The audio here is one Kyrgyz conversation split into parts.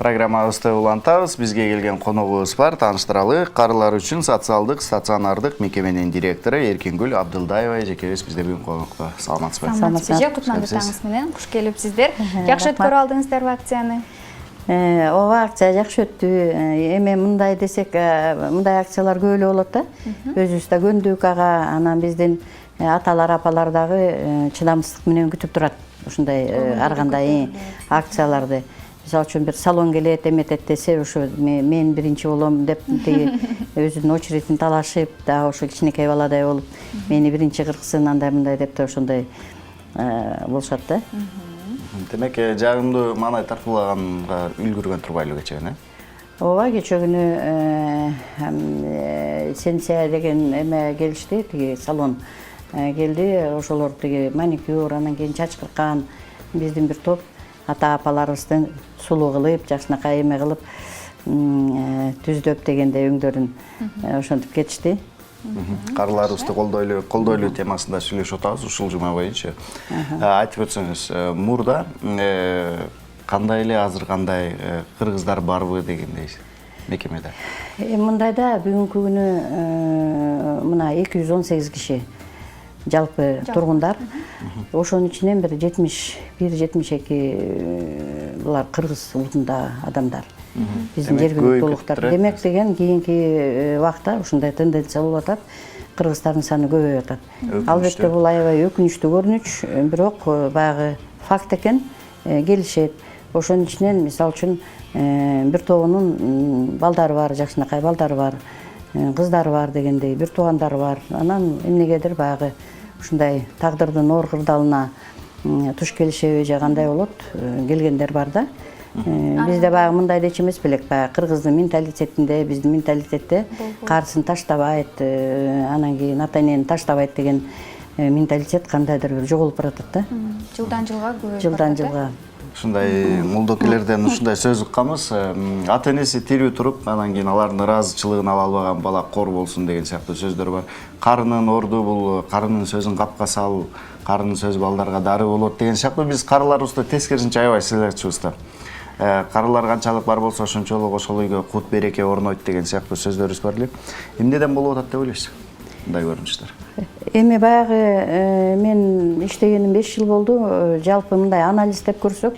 Программабызды улантабыз. Бизге келген коногубуз бар. Тааныштыралы. Карылар үчүн социалдык, стационардык мекеменин директору Эркингүл Абдылдаева жекебиз бизде бүгүн конокто. Саламатсызбы? Саламатсызбы. Кутмандуу таңыңыз менен. Куш келипсиздер. Жакшы өткөрүп алдыңыздарбы акцияны? Ооба, акция жакшы өттү. Эми мындай десек, мындай акциялар көп эле болот да. Өзүбүз да көндүк ага, анан биздин аталар, апалар дагы чыдамсыздык менен күтүп турат. Ушундай ар кандай акцияларды. Мисалы үчүн бир салон келет, эметет десе, ошо мен биринчи болом деп тиги өзүнүн очередин талашып, дагы ошо кичинекей баладай болуп, мени биринчи кырксын андай мындай деп да ошондой болушат да. Демек, жагымдуу маанай таркалаганга үлгүргөн турбайлы кечээ, Ооба, кечээ күнү Сенсия деген эме келишти, тиги салон келди, ошолор тиги маникюр, анан кийин чач кырккан биздин бир топ ата-апаларыбыздын сулуу кылып, жакшынакай эме кылып, түздөп дегенде өңдөрүн ошентип кетишти. Карыларыбызды колдойлу темасында сүйлөшүп атабыз ушул жума боюнча. Айтып өтсөңүз, мурда кандай эле, азыр кандай кыргыздар барбы дегендей мекемеде? Мындайда бүгүнкү күнү мына 218 киши жалпы тургундар. Ошонун ичинен бир 71-72 булар кыргыз улутунда адамдар. Биздин жергиликтүү улуттар. Демек деген кийинки убакта ушундай тенденция болуп атат. Кыргыздардын саны көбөйүп атат. Албетте бул аябай өкүнүчтүү көрүнүч, бирок баягы факт экен, келишет. Ошонун ичинен мисалы үчүн бир тобунун балдары бар, жакшынакай балдары бар, кыздары бар дегендей, бир туугандары бар. Анан эмнегедир баягы ушундай тагдырдын оор кырдаалына туш келишеби же кандай болот, келгендер бар да. Бизде баягы мындай дечи эмес белек, баягы кыргыздын менталитетинде, биздин менталитетте карысын таштабайт, анан кийин ата-энени таштабайт деген менталитет кандайдыр бир жоголуп баратат да. Жылдан жылга көбөйүп Жылдан жылга. Ушундай мулдокелерден ушундай сөз укканбыз, ата-энеси тирүү туруп, анан кийин алардын ыраазычылыгын ала албаган бала кор болсун деген сыяктуу сөздөр бар. Карынын орду бул, карынын сөзүн капка сал, карынын сөзү балдарга дары болот деген сыяктуу биз карыларыбызды тескерисинче аябай сыйлачубыз да. Карылар канчалык бар болсо ошончолук ошол үйгө кут береке орнойт деген сыяктуу сөздөрүбүз бар эле. Эмнеден болуп атат деп ойлойсуз? Мындай көрүнүштөр. Эми баягы мен иштегеним 5 жыл болду. Жалпы мындай анализдеп көрсөк,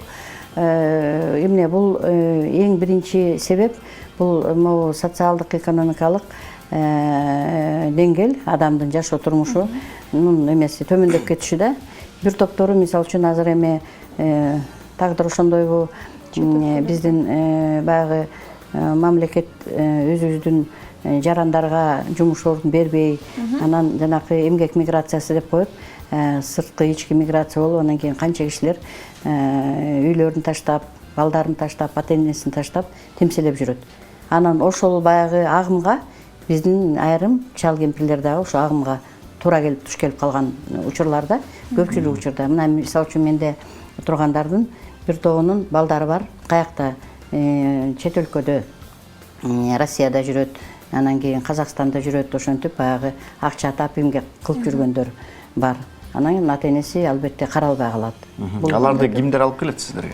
эмне бул эң биринчи себеп бул могу социалдык экономикалык деңгэл, адамдын жашоо турмушунун эмеси төмөндөп кетиши да. Бир топтору мисалы үчүн азыр эми тагдыр ошондойбу, биздин баягы мамлекет өзүбүздүн жарандарга жумуш ордун бербей, анан жанакы эмгек миграциясы деп коет, сырткы ички миграция болуп, анан кийин канча кишилер үйлөрүн таштап, балдарын таштап, ата-энесин таштап темселеп жүрөт. Анан ошол баягы агымга биздин айрым чал кемпирлер дагы ошо агымга туура келип туш келип калган учурларда, көпчүлүк учурда. Мына мисалы үчүн менде тургандардын бир тобунун балдары бар, каякта чет өлкөдө, Россияда жүрөт, анан кийин Казакстанда жүрөт, ошентип баягы акча тап эмгек кылып жүргөндөр бар. Анан ата-энеси албетте каралбай калат. Аларды кимдер алып келет сиздерге?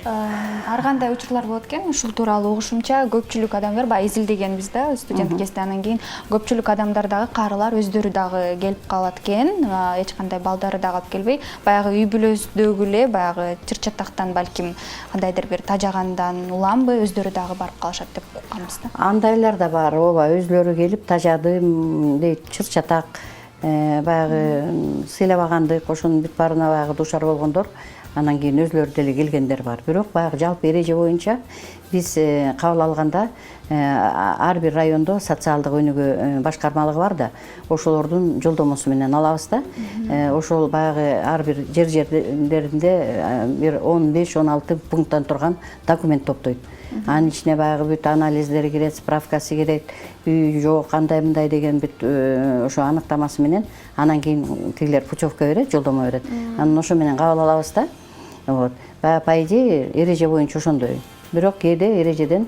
Ар кандай учурлар болот экен, ушул тууралуу угушумча көпчүлүк адамдар баягы изилдегенбиз да, студент кезде, анан кийин көпчүлүк адамдар дагы карылар өздөрү дагы келип калат экен, эч кандай балдары дагы алып келбей, баягы үй бүлөсүдөгү эле баягы чыр-чатактан балким кандайдыр бир тажагандан уламбы өздөрү дагы барып калышат деп укканбыз да. Андайлар да бар, ооба, өзлөрү келип тажадым дейт, чыр-чатак, баягы сыйлабагандык, ошонун бүт баарына баягы дуушар болгондор. Анан кийин өзлөрү деле келгендер бар. Бирок баягы жалпы эреже боюнча биз кабыл алганда ар бир райондо социалдык өнүгүү башкармалыгы бар да, ошолордун жолдомосу менен алабыз да. Ошол баягы ар бир жерлеринде бир 15-16 пункттан турган документ топтойт. Анын ичине баягы бүт анализдери кирет, справкасы кирет, үй жок, кандай мындай деген бүт ошо аныктамасы менен, анан кийин тигилер путевка берет, жолдомо берет. Анан ошо менен кабыл алабыз да. Вот. По идее, эреже боюнча ошондой. Бирок кээде эрежеден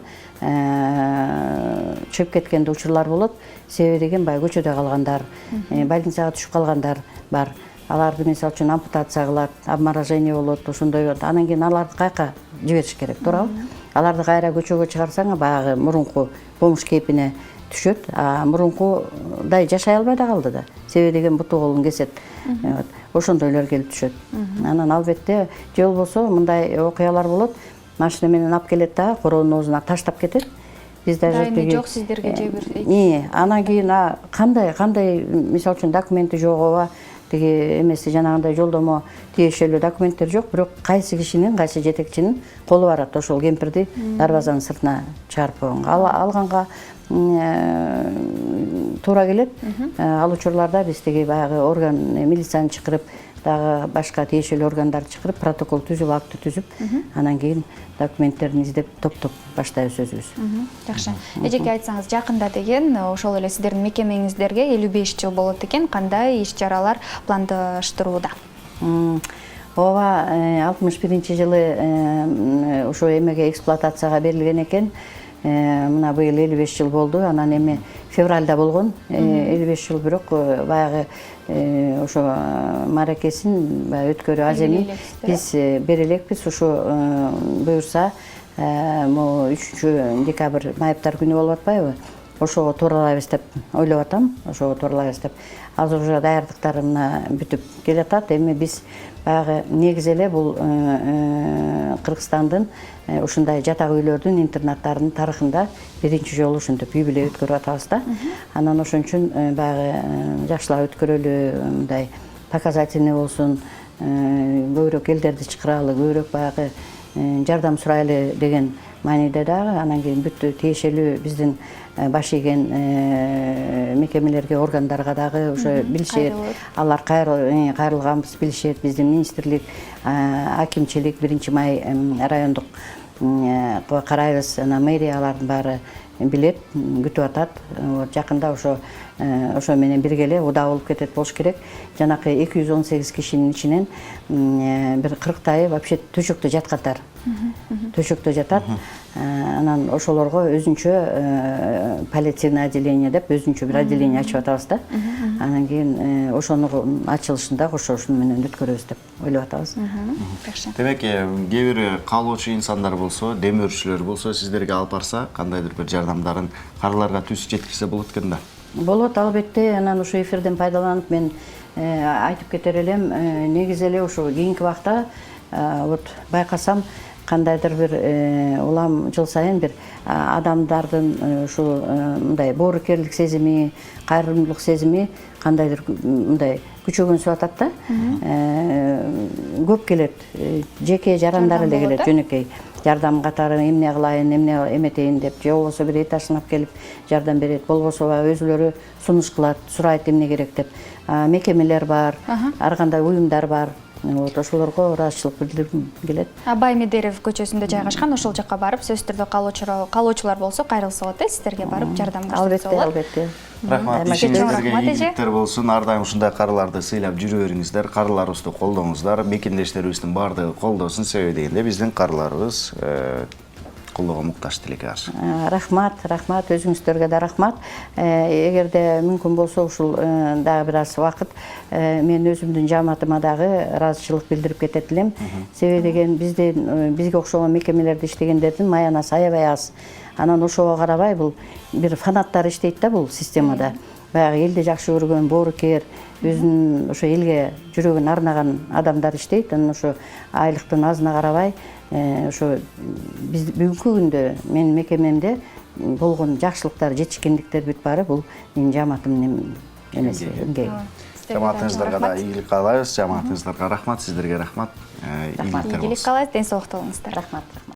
чыгып кеткен учурлар болот. Себеби деген баягы көчөдө калгандар, больницага түшүп калгандар бар. Аларды мисалы үчүн ампутация кылат, обморожение болот, ошондой болот. Анан кийин аларды каяка жибериш керек, туурабы? аларды кайра көчөгө чыгарсаң баягы мурунку помуш кейпине түшөт, а мурункудай жашай албай да калды да. Себеби деген буту колун кесет. Ошондойлор келип түшөт. Анан албетте же болбосо мындай окуялар болот. Машина менен алып келет да, короонун оозуна таштап кетет. Биз даже жок сиздерге же бир. Анан кийин кандай мисалы үчүн документи жокпу, тиги эмеси жанагындай жолдомо тиешелүү документтер жок, бирок кайсы кишинин, кайсы жетекчинин колу барат ошол кемпирди дарбазанын сыртына чыгарып койгонго. Алганга туура келет. Ал учурларда биз тиги баягы орган, милицияны чакырып, дагы башка тиешелүү органдарды чакырып, протокол түзүп, акты түзүп, анан кийин документтерин издеп топтоп баштайбыз өзүбүз. Жакшы. Эжеке айтсаңыз, жакында деген ошол эле сиздердин мекемеңиздерге 55 жыл болот экен. Кандай иш-чаралар пландаштырууда? Ооба, 61-жылы ошо эмеге эксплуатацияга берилген экен. Мына быйыл 55 жыл болду. Анан эми февралда болгон. 55 жыл бирок баягы ошо мааракесин өткөрүү аз эми. Биз бере элекпиз. Ошо буюрса, 3 декабрь майыптар күнү болуп атпайбы? Ошого тууралайбыз деп ойлоп атам. Ошого тууралайбыз деп. Азыр уже даярдыктар мына бүтүп келатат. Эми биз баягы негизи эле бул Кыргызстандын ушундай жатак үйлөрдүн, интернаттарынын тарыхында биринчи жолу ушинтип юбилей өткөрүп атабыз да. Анан ошон үчүн баягы жакшылап өткөрөлү, мындай показательный болсун, көбүрөөк элдерди чакыралы, көбүрөөк баягы жардам сурайлы деген мааниде дагы. Анан кийин бүт тиешелүү биздин баш ийген мекемелерге, органдарга дагы ошо билишет. Алар кайрылганбыз билишет. Биздин министрлик, акимчилик, 1-май райондук карайбыз, мэрия алардын баары билет, күтүп атат. Жакында ошо менен бирге эле удаа болуп кетет болуш керек. Жанакы 218 кишинин ичинен бир 40тайы вообще төшөктө жаткандар. Төшөктө жатат. Анан ошолорго өзүнчө паллиативный отделение деп өзүнчө бир отделение ачып атабыз да. Анан кийин ошонун ачылышында ошо менен өткөрөбүз деп ойлоп атабыз. Демек, кээ бир каалоочу инсандар болсо, демөөрчүлөр болсо, сиздерге алып барса, кандайдыр бир жардамдарын карыларга түз жеткирсе болот экен да. Болот, албетте. Анан ушул эфирден пайдаланып мен айтып кетер элем, негизи эле ушу кийинки убакта вот байкасам кандайдыр бир улам жыл сайын бир адамдардын ушул мындай боорукерлик сезими, кайрымдуулук сезими кандайдыр мындай күчөгөнсүп атат да. Көп келет, жеке жарандар эле келет, жөнөкөй жардам катары эмне кылайын, эмне эметейин деп, же болбосо бир этажынап келип жардам берет, болбосо өзүлөрү сунуш кылат, сурайт эмне керек деп. Мекемелер бар, ар кандай уюмдар бар. Ошолорго ыраазычылык билдиргим келет. Абай Медерев көчөсүндө жайгашкан, ошол жакка барып, сөзсүз түрдө каалоочулар болсо кайрылса болот, сиздерге барып жардам көрсөтсө болот. Албетте. Рахмат, ишиңиздерге ийгиликтер болсун. Ар дайым ушундай карыларды сыйлап жүрө бериңиздер. Карыларыбызды колдоңуздар. Мекендештерибиздин баардыгы колдосун. Себеби дегенде биздин карыларыбыз колдоого муктаж тилекар. Рахмат, өзүңүздөргө да рахмат. Эгерде мүмкүн болсо ушул дагы бир аз убакыт мен өзүмдүн жамаатыма дагы ыраазычылык билдирип кетет элем. Себеби деген бизге окшогон мекемелерде иштегендердин маянасы аябай аз. Анан ошого карабай бул бир фанаттар иштейт да бул системада. Баягы элди жакшы көргөн, боорукер, өзүнүн ошо элге жүрөгүн арнаган адамдар иштейт. Анан ошо айлыктын азына карабай ошо биз бүгүнкү күндө менин мекемемде болгон жакшылыктар, жетишкендиктер бүт баары бул менин жамаатымдын эмеси, эмгеги. Жамаатыңыздарга да ийгилик каалайбыз, жамаатыңыздарга рахмат, сиздерге рахмат. Ийгилик каалайбыз, ден соолукта болуңуздар. Рахмат.